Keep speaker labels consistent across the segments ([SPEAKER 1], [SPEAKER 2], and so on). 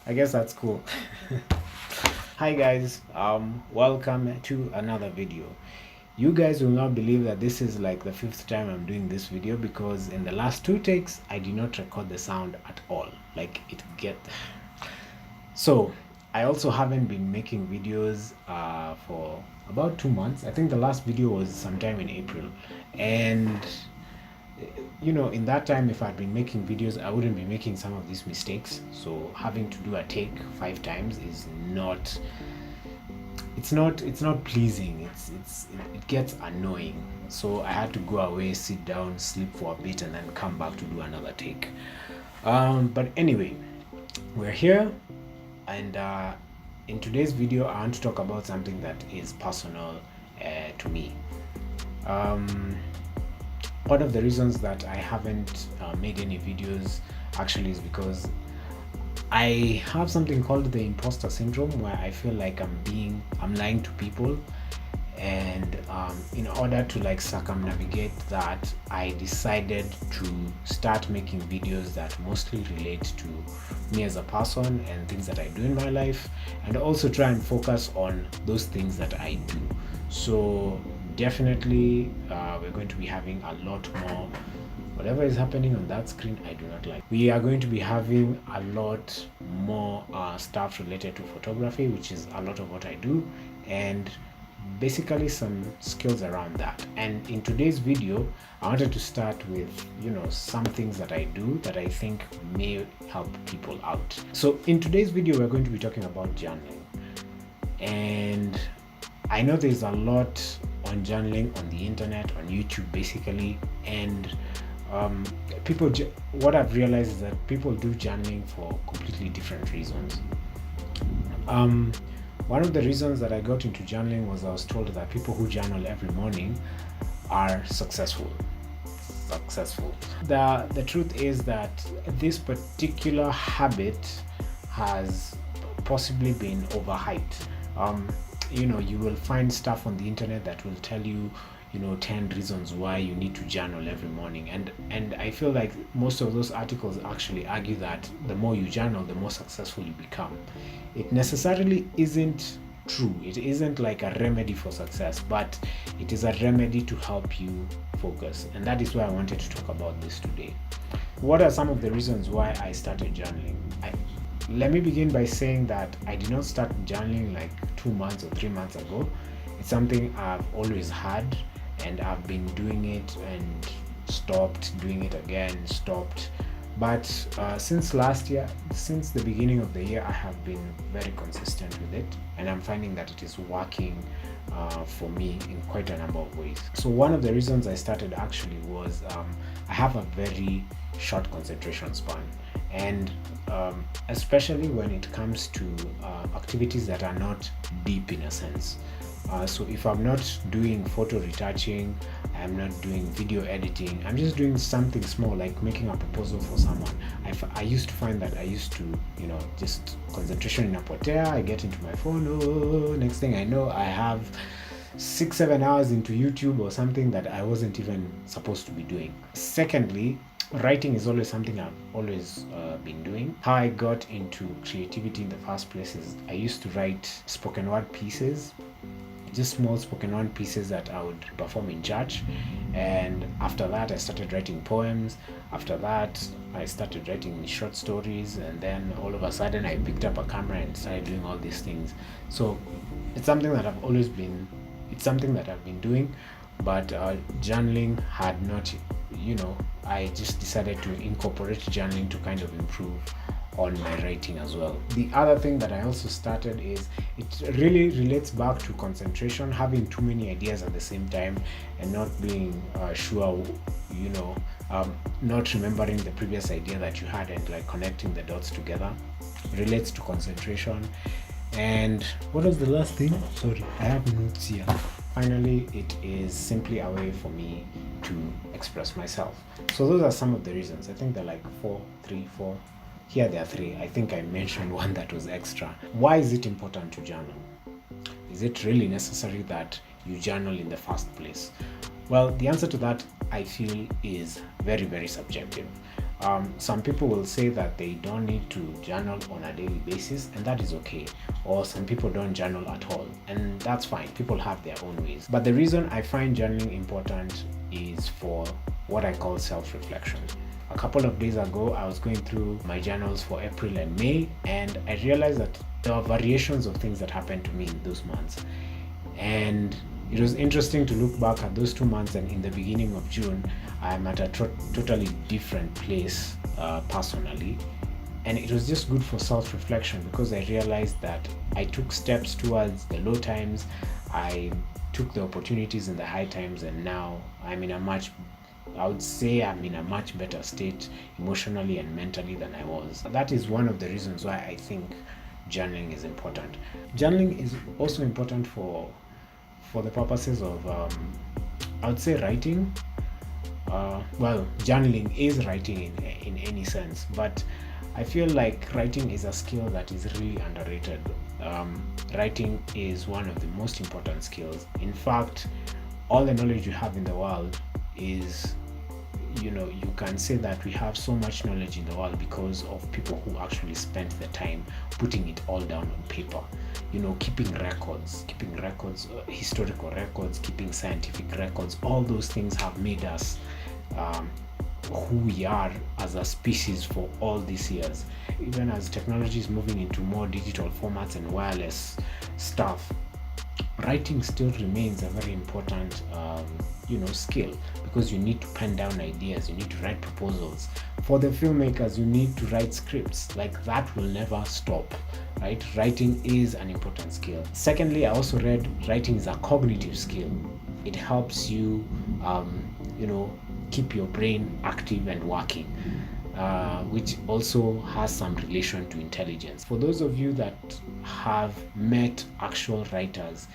[SPEAKER 1] I guess that's cool. Hi guys, welcome to another video. You guys will not believe that this is like the fifth time I'm doing this video because in the last two takes I did not record the sound at all. Like it get so I also haven't been making videos for about 2 months. I think the last video was sometime in April, and in that time, if I'd been making videos, I wouldn't be making some of these mistakes. So having to do a take 5 times is not it's not pleasing. It gets annoying. So I had to go away, sit down, sleep for a bit, and then come back to do another take. But anyway, we're here, and in today's video I want to talk about something that is personal to me. One of the reasons that I haven't made any videos actually is because I have something called the imposter syndrome, where I feel like I'm lying to people, and in order to like circumnavigate that, I decided to start making videos that mostly relate to me as a person and things that I do in my life, and also try and focus on those things that I do. So definitely we're going to be having a lot more. Whatever is happening on that screen, I do not like. We are going to be having a lot more stuff related to photography, which is a lot of what I do, and basically some skills around that. And in today's video, I wanted to start with some things that I do that I think may help people out. So in today's video, we're going to be talking about journaling, and I know there's a lot on journaling on the internet, on YouTube basically, and what I've realized is that people do journaling for completely different reasons. One of the reasons that I got into journaling was I was told that people who journal every morning are successful. The truth is that this particular habit has possibly been overhyped. You will find stuff on the internet that will tell you 10 reasons why you need to journal every morning, and I feel like most of those articles actually argue that the more you journal, the more successful you become. It necessarily isn't true. It isn't like a remedy for success, but it is a remedy to help you focus, and that is why I wanted to talk about this today. What are some of the reasons why I started journaling? Let me begin by saying that I did not start journaling like 2 months or 3 months ago. It's something I've always had, and I've been doing it and stopped, doing it again, stopped. But since last year, since the beginning of the year, I have been very consistent with it, and I'm finding that it is working for me in quite a number of ways. So one of the reasons I started actually was I have a very short concentration span, and especially when it comes to activities that are not deep in a sense. So if I'm not doing photo retouching, I'm not doing video editing, I'm just doing something small like making a proposal for someone. I used to find that I used to, just concentration inapotea, I get into my phone, next thing I know, I have 6-7 hours into YouTube or something that I wasn't even supposed to be doing. Secondly, writing is always something I've always been doing. How I got into creativity in the first place is I used to write spoken word pieces, just small spoken word pieces that I would perform in church. And after that, I started writing poems. After that, I started writing short stories, and then all of a sudden, I picked up a camera and started doing all these things. So it's something that it's something that I've been doing, but journaling had not. I just decided to incorporate journaling to kind of improve on my writing as well. The other thing that I also started is it really relates back to concentration, having too many ideas at the same time and not being sure, not remembering the previous idea that you had and like connecting the dots together relates to concentration. And what was the last thing? Sorry, I have notes here. Finally, it is simply a way for me to express myself. So those are some of the reasons. I think they're like 4. Here there are 3. I think I mentioned one that was extra. Why is it important to journal? Is it really necessary that you journal in the first place? Well, the answer to that I feel is very, very subjective. Some people will say that they don't need to journal on a daily basis, and that is okay. Or some people don't journal at all, and that's fine. People have their own ways. But the reason I find journaling important is for what I call self reflection. A couple of days ago, I was going through my journals for April and May, and I realized that there are variations of things that happened to me in those months. And it was interesting to look back at those 2 months, and in the beginning of June, I'm at a totally different place personally. And it was just good for self reflection because I realized that I took steps towards the low times, I took the opportunities in the high times, and now I would say I'm in a much better state emotionally and mentally than I was. That is one of the reasons why I think journaling is important. Journaling is also important for the purposes of I would say writing. Journaling is writing in any sense, but I feel like writing is a skill that is really underrated. Writing is one of the most important skills. In fact, all the knowledge you have in the world is, you can say that we have so much knowledge in the world because of people who actually spent the time putting it all down on paper. Keeping records, historical records, keeping scientific records. All those things have made us who we are as a species for all these years. Even as technology is moving into more digital formats and wireless stuff, writing still remains a very important skill, because you need to pen down ideas, you need to write proposals. For the filmmakers, you need to write scripts. Like, that will never stop, right? Writing is an important skill. Secondly, I also read writing is a cognitive skill. It helps you keep your brain active and working, which also has some relation to intelligence. For those of you that have met actual writers,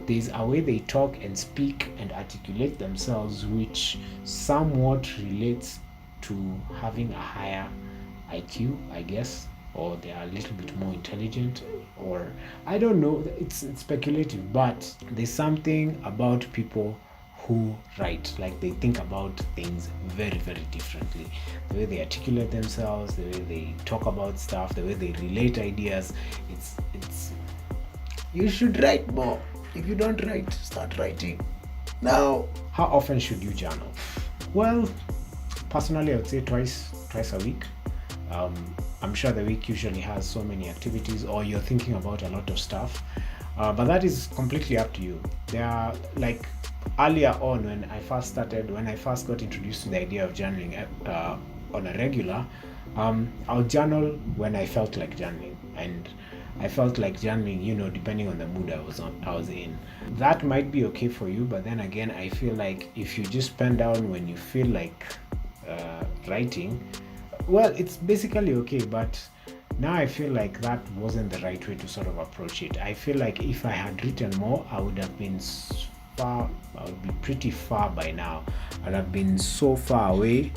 [SPEAKER 1] there's a way they talk and speak and articulate themselves which somewhat relates to having a higher IQ, I guess, or they are a little bit more intelligent, or I don't know, it's speculative, but there's something about people who write, like they think about things very, very differently. The way they articulate themselves, the way they talk about stuff, the way they relate ideas, it's you should write more. If you don't write, start writing. Now, how often should you journal? Well, personally, I would say twice a week. I'm sure the week usually has so many activities, or you're thinking about a lot of stuff, but that is completely up to you. There are, like, earlier on, when I first got introduced to the idea of journaling on a regular, I'll journal when I felt like journaling, and I felt like journaling, depending on the mood I was in. That might be okay for you, but then again, I feel like if you just pen down when you feel like writing, well, it's basically okay, but now I feel like that wasn't the right way to sort of approach it. I feel like if I had written more, I would be pretty far by now. I'd have been so far away.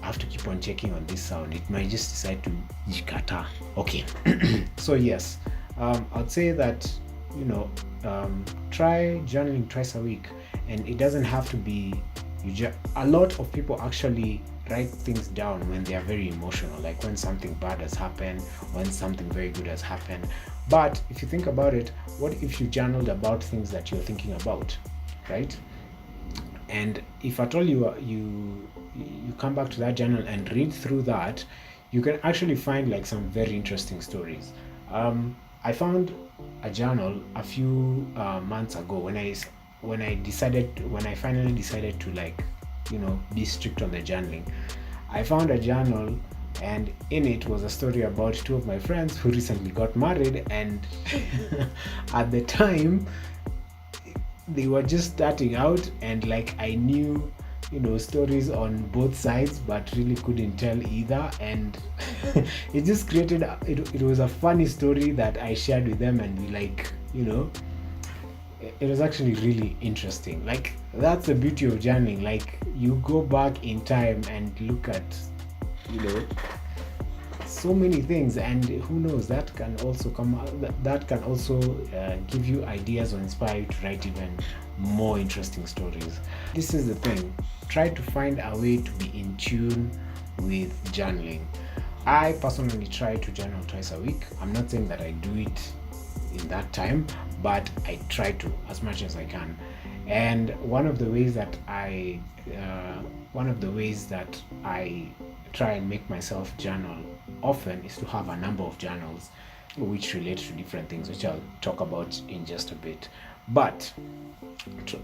[SPEAKER 1] I have to keep on checking on this sound. It might just decide to jikata. Okay. So yes, I'd say that, try journaling twice a week, and it doesn't have to be, a lot of people actually write things down when they are very emotional, like when something bad has happened, when something very good has happened. But if you think about it, what if you journaled about things that you're thinking about, right? And if at all you come back to that journal and read through that, you can actually find like some very interesting stories. I found a journal a few months ago when I finally decided to be strict on the journaling. I found a journal, and in it was a story about two of my friends who recently got married, and at the time they were just starting out, and I knew stories on both sides, but really couldn't tell either, and it just created it was a funny story that I shared with them, and it was actually really interesting. That's the beauty of journaling. You go back in time and look at so many things, and who knows, that can also give you ideas or inspire you to write even more interesting stories. This is the thing, try to find a way to be in tune with journaling. I personally try to journal twice a week. I'm not saying that I do it in that time, but I try to as much as I can. And one of the ways that I try and make myself journal often is to have a number of journals which relate to different things, which I'll talk about in just a bit. But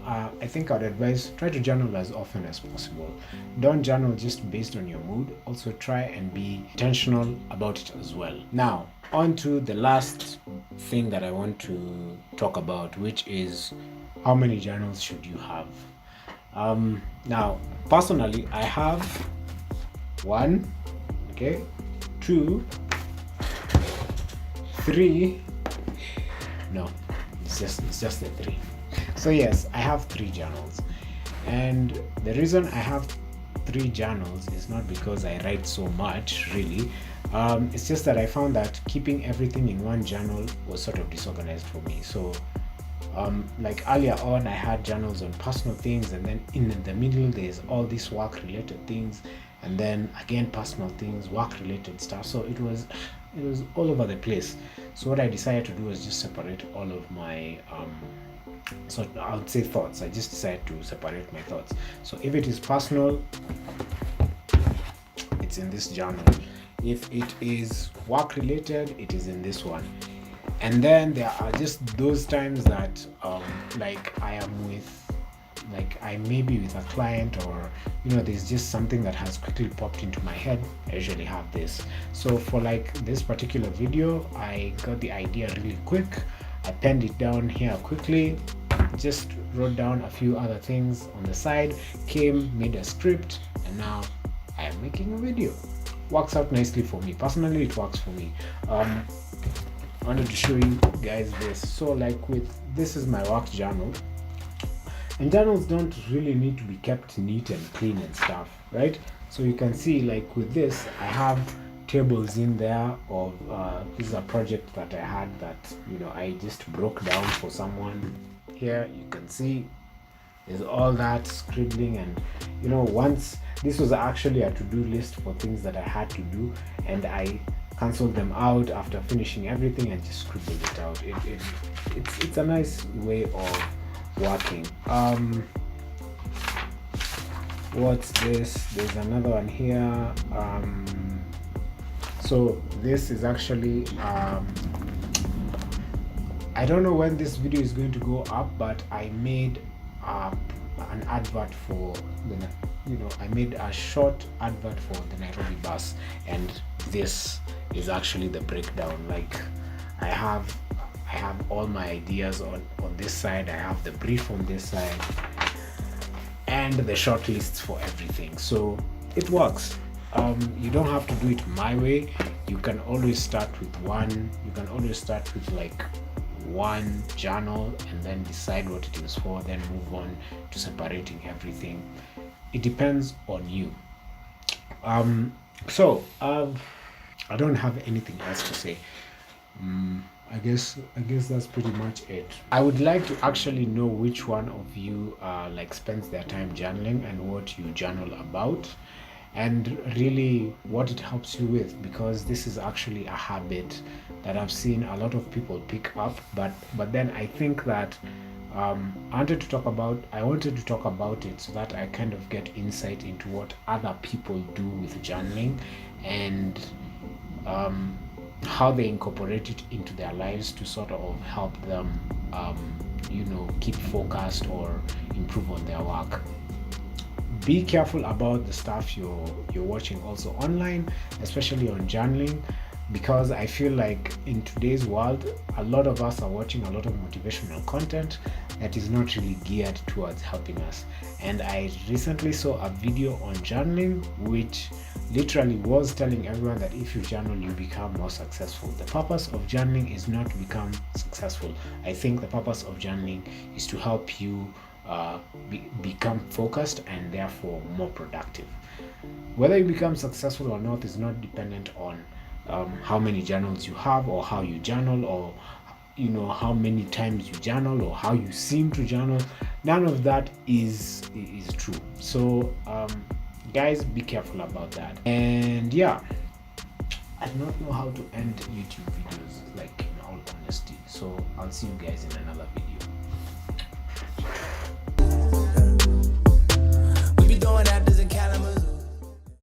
[SPEAKER 1] I think I'd advise try to journal as often as possible. Don't journal just based on your mood. Also try and be intentional about it as well. Now, on to the last thing that I want to talk about, which is how many journals should you have? Now, personally, I have one, okay, two, three. No, it's just the three. So yes, I have 3 journals, and the reason I have 3 journals is not because I write so much, really. It's just that I found that keeping everything in one journal was sort of disorganized for me. So like earlier on, I had journals on personal things, and then in the middle there's all these work related things, and then again personal things, work related stuff. So it was all over the place. So what I decided to do was just separate all of my so I would say thoughts. I just decided to separate my thoughts. So if it is personal, it's in this journal. If it is work related, it is in this one. And then there are just those times that like I may be with a client, or there's just something that has quickly popped into my head. I usually have this. So for like this particular video, I got the idea really quick. I penned it down here quickly, just wrote down a few other things on the side, made a script, and now I am making a video. Works out nicely for me. Personally, it works for me. I wanted to show you guys this. So like this is my work journal, and journals don't really need to be kept neat and clean and stuff, right? So you can see like with this, I have tables in there of this is a project that I had that I just broke down for someone. Here you can see there's all that scribbling, and once this was actually a to-do list for things that I had to do, and I canceled them out after finishing everything and just scribbled it out. It's a nice way of working. What's this? There's another one here. So this is actually I don't know when this video is going to go up, but I made an advert for I made a short advert for the Nairobi bus, and this is actually the breakdown. Like I have all my ideas on this side, I have the brief on this side, and the short lists for everything. So it works. You don't have to do it my way. You can always start with like one journal and then decide what it is for, then move on to separating everything. It depends on you. So I don't have anything else to say. I guess that's pretty much it. I would like to actually know which one of you like spends their time journaling, and what you journal about, and really what it helps you with, because this is actually a habit that I've seen a lot of people pick up, but then I think that I wanted to talk about it so that I kind of get insight into what other people do with journaling, and how they incorporate it into their lives to sort of help them keep focused or improve on their work. Be careful about the stuff you're watching also online, especially on journaling, because I feel like in today's world, a lot of us are watching a lot of motivational content that is not really geared towards helping us. And I recently saw a video on journaling which literally was telling everyone that if you journal, you become more successful. The purpose of journaling is not to become successful. I think the purpose of journaling is to help you become focused and therefore more productive. Whether you become successful or not is not dependent on how many journals you have, or how you journal, or how many times you journal, or how you seem to journal. None of that is true. So guys, be careful about that. And yeah, I do not know how to end YouTube videos, like in all honesty. So I'll see you guys in another video.